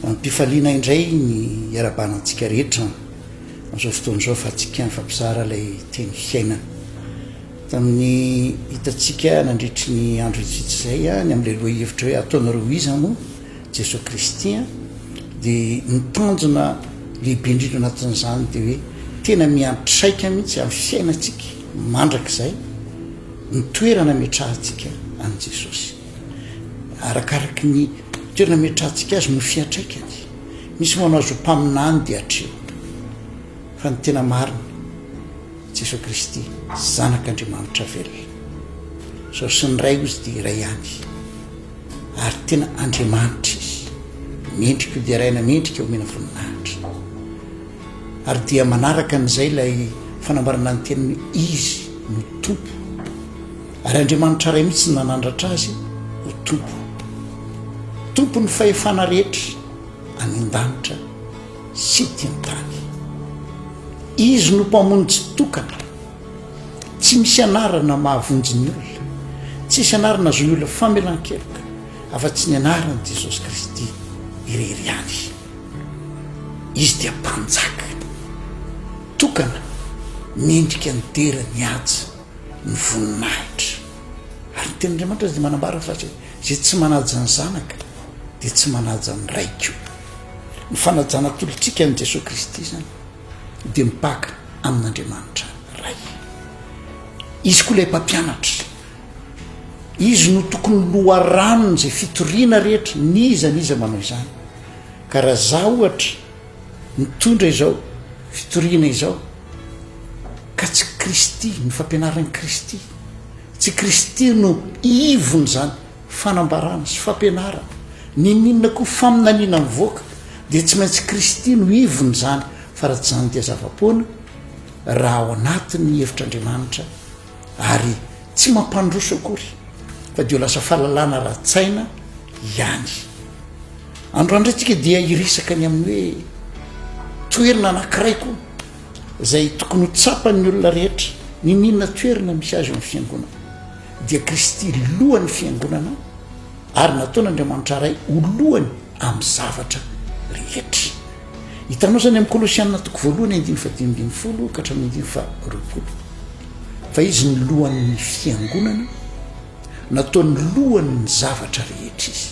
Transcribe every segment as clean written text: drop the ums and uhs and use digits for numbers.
Mpifaliana indray ny iarabanantsika rehetra am'izao fotoan'izao fa tsika mifampizara ilay teny fiainana. Tamin'ny hitantsika nandritry ny andro itsitsy izay ny amin'ilay loha hevitra hoe ataonareo iza moa Jesosy Kristy dia nitanjona lehibe indrindra anatin'izany dia hoe tena miantraika mihitsy amin'ny fiainantsika mandrakizay ny toerana metrahantsika an'i Jesosy. Arakaraky ny toerana metrahantsika azy no fiantraikany. Misy manao azo mpaminany dia atreo. Fa ny tena marina Jesosy Kristy zanak'Andriamanitra velona. Sao sy ny ray ozy dia iray ihany. Ary tena Andriamanitra izy. Mendrika io dia raina mendrika omena voninahitra. Ary dia manaraka an'izay ilay fanambarana ny tenany izy no tompo. Ary Andriamanitra ray mihitsy nanandratra azy ho tompo. Tompo ny fahefana rehetra any an-danitra sy tiny-tany. Izy no mpamonjy tokana. Tsy misy anarana mahavonjy ny olona. Tsy misy anarana azo ny olona famelan-keloka afa-tsy ny anarany Jesosy Kristy irery ihany. Izy dia mpanjaka. Tokana mendrika ny dera ny aja ny voninahitra. Ary ny ten'Andriamanitra dia manambara fa izay tsy manaja ny zanaka dia tsy manaja ny raiko. Ny fanajana tolotrika ny Jesosy Kristy zany dia mipaka amin'Andriamanitra ray. Izy koa ilay mpampianatra. Izy no tokony loharanony izay fitoriana rehetra niza manao izany. Ka raha za ohatra mitondra izao fitoriana izao ka tsy Kristy ny fampianaran'ny Kristy, tsy Kristy no ivony zany fanambarana sy fampianarana, ninona koa faminaniana mivoaka dia tsy maintsy Kristy no ivony zany. Fa raha tsy zany dia zava-poana raha ao anatin'ny hevitr'Andriamanitra ary tsy mampandroso akory fa dia lasa fahalalana ra-tsaina ihany. Androandro antsika dia iresaka ny amin'ny hoe toerana anankiray koa izay tokony ho tsapan'ny olona rehetra. Ninona toerana misy azy amin'ny fiangonana dia Kristy lohan'ny fiangonana ary nataon'Andriamanitra ray ho lohany amin'ny zavatra rehetra. Hitanao zany amin'ny Kolosianina toko 1:1-5 ka hatramin'ny 2:20 fa izy ny lohan'ny fiangonana, nataony lohan'ny zavatra rehetra izy,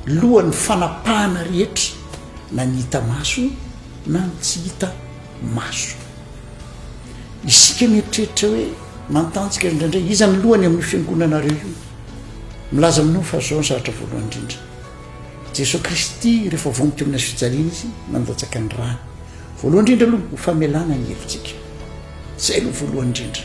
lohan'ny fanapahana rehetra na ny hita maso na ny tsy hita maso. Isika mieritreritra hoe mantantsika indraindray iza ny lohany amin'ny fiangonanareo io. Milaza aminao fa zao ny zavatra voalohany indrindra. Jesosy Kristy rehefa vonoka amin'ny fijaliana izy mandatsaka ny rano. Voalohany indrindra aloha ho famelana ny hevitsika. Zay aloha voalohany indrindra.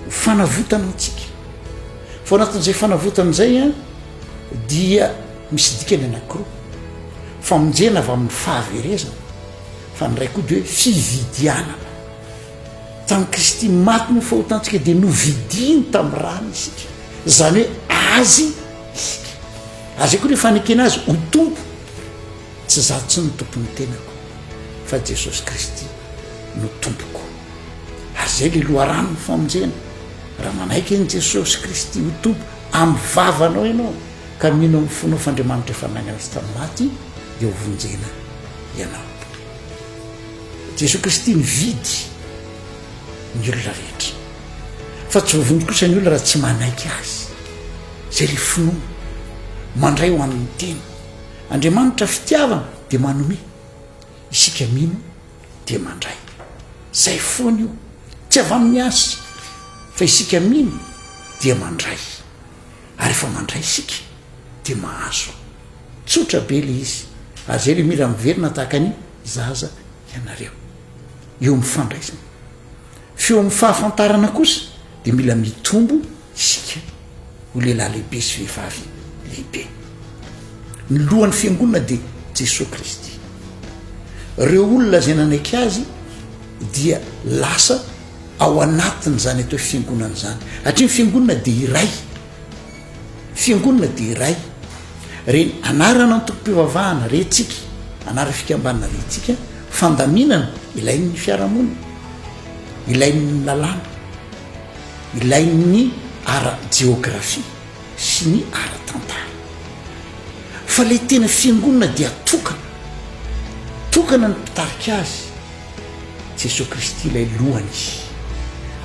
Ho fanavotana antsika. Fa anatin'izay fanavotana izay dia misy dikany anankiroa. Famonjena avy amin'ny fahaverezana. Fa ny ray koa dia hoe fividianana. Tamin'ny Kristy maty no fahotantsika dia novidiny tamin'ny rano isika. Zany hoe azy isika. Azy koa rehefa nikena azy ho tompo. Tsy za tsy ny tompony tenako fa Jesosy Kristy no tompoko. Ary zay le loharano ny famonjena. Raha manaiky ny Jesosy Kristy ho tompo amin'ny vavanao ianao ka mino amin'ny fonao f'Andriamanitra efa nainy azy tamin'ny maty dia ho vonjena ianao. Jesosy Kristy nividy ny olona rehetra. Fa tsy voavonjy kosa ny olona raha tsy manaiky azy. Zay le finoana mandray ho an'ny tena. Andriamanitra fitiavana dia manome. Isika mino dia mandray. Zay foana io. Tsy avy amin'ny asa fa isika mino dia mandray. Ary rehefa mandray isika dia mahazo. Tsotra be le izy. Ary zay le mila miverina tahaka ny zaza ianareo. Eo amin'ny fandraisana. Feo amin'ny fahafantarana kosa dia mila mitombo isika ho lehilahy lehibe sy vehivavy lehibe. Ny lohan'ny fiangonana dia Jesosy Kristy. Reo olona izay nanaiky azy dia lasa ao anatiny zany atao fiangonana zany. Hatria ny fiangonana dia iray. Fiangonana dia iray. Reny anarana ny tokom-pivavahana rentsika, anara fikambanana rentsika, fandaminana ilain'ny fiarahamonina, ilain'ny lalàna, ilain'ny ara-jeografia sy ny ara-tantara. Fa ilay tena fiangonana dia tokana natokana ny mpitarika azy Jesosy Kristy ilay lohany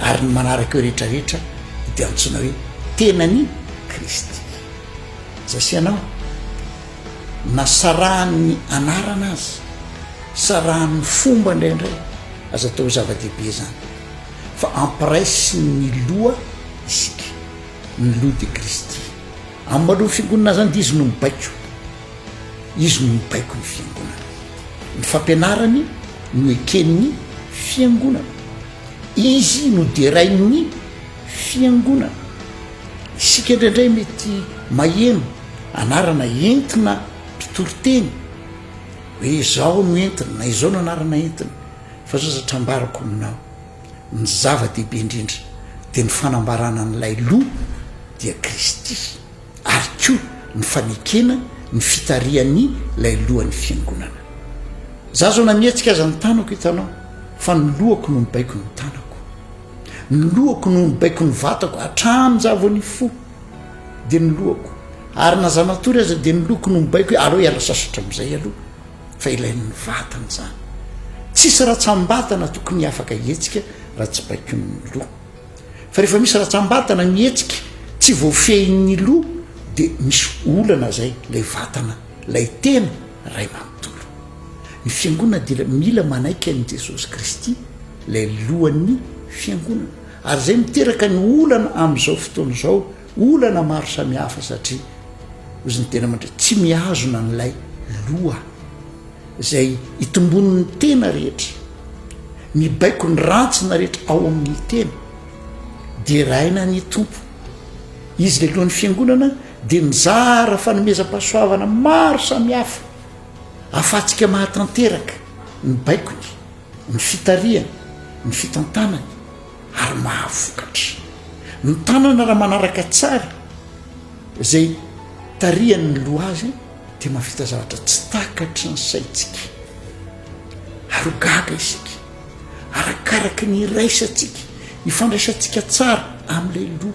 ary ny manaraka eo rehetrarehetra dia antsoina hoe tenany Kristy. Zasianao na sarahan'ny anarana azy, sarahan'ny fomba indraindray aza atao zava-dehibe zany fa ampiraisy ny loha isika, ny loha de Kristy. Amin'ny malohany fiangonana zany dia izy no mibaiko, izy no mibaiko ny fiangonana, ny fampianarany no eken'ny fiangonana, izy no derain'ny fiangonana. Isika indraindray mety maheno anarana entina mpitoroteny hoe izao no entina na izao no anarana entina, fa zao zatrambarako aminao ny zava-dehibe indrindra dia ny fanambarana n'ilay loha dia Kristy, ary koa ny fanekena ny fitarian'ny lay lohan'ny fiangonana. Za zao na mihetsika aza ny tanako hitanao fa ny lohako no mibaiko ny tanako, ny lohako no mibaiko ny vatako hatramin'ny zavony fo dia ny lohako, ary na zanatory aza dia ny lohako no mibaiko hoe aleo hiala sasatra amin'izay aloha, fa ilain'ny vatana zany. Tsisy ratsambatana tokony afaka hetsika raha tsy baiko ny loha, fa rehefa misy ratsambatana mihetsika tsy voafehin'ny loha dia misy olana zay lay vatana, lay tena ray manontolo. Ny fiangonana dia mila manaiky an'i Jesosy Kristy lay lohan'ny fiangonana, ary zay miteraka ny olana amin'izao fotoana izao, olana maro samihafa, satria ozy ny tena mandray tsy mihazona n'ilay loha zay itombon'ny tena rehetra, mibaiko ny rantsina rehetra ao amin'ny tena dia raina ny tompo. Izy lay lohan'ny fiangonana dia mizara fanomezam-pahasoavana maro samihafa ahafahantsika mahatanteraka ny baikony, ny fitariany, ny fitantanany, ary mahavokatra. Ny tanana raha manaraka tsara zay tarian'ny loha azy dia mahavita zavatra tsy takatry ny saitsika, ary gaga isika, arakaraka ny iraisantsika, ifandraisantsika tsara amin'ilay loha.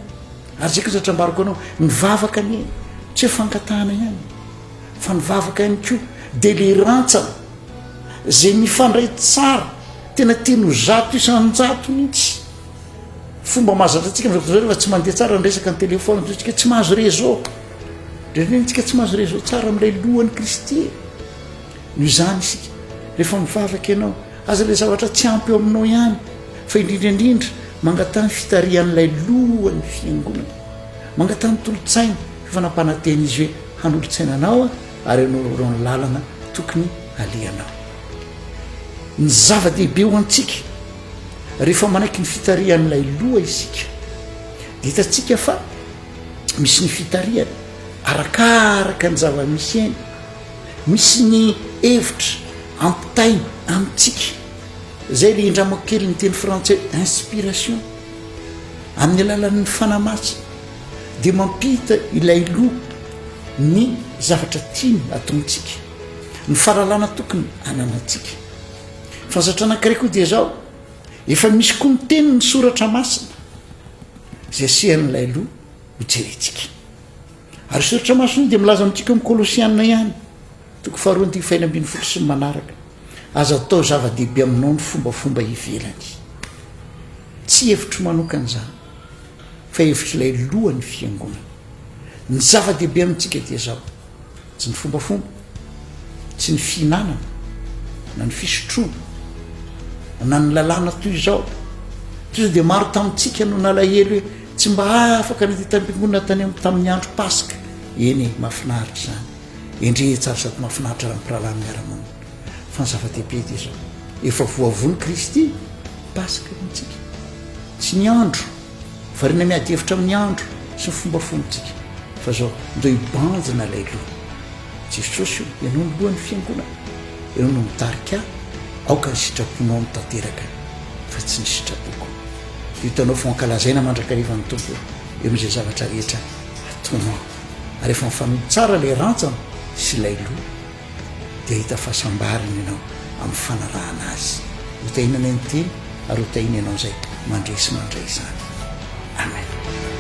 Ary zay koa zatrambarako anao ny vavaka ny eny tsy hoe fangatahana ihany, fa ny vavaka ihany koa dia le rantsana zay mifandray tsara, tena teno zato isan-jato mihitsy. Fomba mahazatra antsika rehefa tsy mandeha tsara ny resaka ny telefona, tsika tsy mahazo réseau, ntsika tsy mahazo réseau tsara amin'ilay lohan'ny Kristy. No izany isika rehefa mivavaka ianao aza le zavatra tsy ampy eo aminao ihany, fa indrindraindrindra mangatany fitarian'ilay lohan'ny fiangonana, mangatany tolotsaina fanampanantena izy hoe hanolotsainanao ary anao ny lalana tokony alehanao. Ny zava-dehibe ho antsika rehefa manaiky ny fitarian'ilay loha isika dia hitantsika fa misy ny fitariany arakaraka ny zava-misy eny, misy ny hevitra ampitainy amintsika zay le indramako kely ny teny frantsay inspiration, amin'ny alalan'ny fanamasina dia mampita ilay loha ny zavatra tiany ataontsika, ny fahalalana tokony ananantsika. Fazatra anankiray koa dia zao, efa misy koa ny teny ny soratra masina zay asihan'ilay loha ho jerentsika. Ary soratra masina io dia milaza amintsika amin'ny Kolosianina ihany, toko 2:4 sy ny manaraka, aza atao zava-dehibe aminao ny fombafomba ivelany. Tsy hevitro manokana zany, fa hevitry ilay lohan'ny fiangonana. Ny zava-dehibe amintsika dia zao, tsy ny fombafomba, tsy ny fihinanana, na ny fisotroana, na ny lalàna toy izao. Toy izao dia maro tamintsika no nalahelo hoe tsy mba afaka ny tam-piangonana tamin'ny andro Pasika. Eny mahafinaritra zany, endre tsara sady mahafinaritra raha mpirahalahy miara-monina. Fa ny zava-dehibe dia zao, efa voavony Kristy Pasika mintsika, tsy ny andro varina miady hevitra amin'ny andro sy ny fombafombantsika, fa zao ndo hibanjina ilay loha. Jesosy io ianao ny lohan'ny fiangonana, ianao no mitarika aoka ny sitraponao mitanteraka fa tsy ny sitrapoko. Hitanao fankalazaina mandrakariva ny tompo eo amin'izay zavatra rehetra ataonao, ary efa mifanohy tsara ilay rantsana sy ilay loha dia hita fahasambarana ianao amin'ny fanarahana azy. Hotahinana ny teny ary hotahiana ianao izay mandray sy mandray izany. Amen.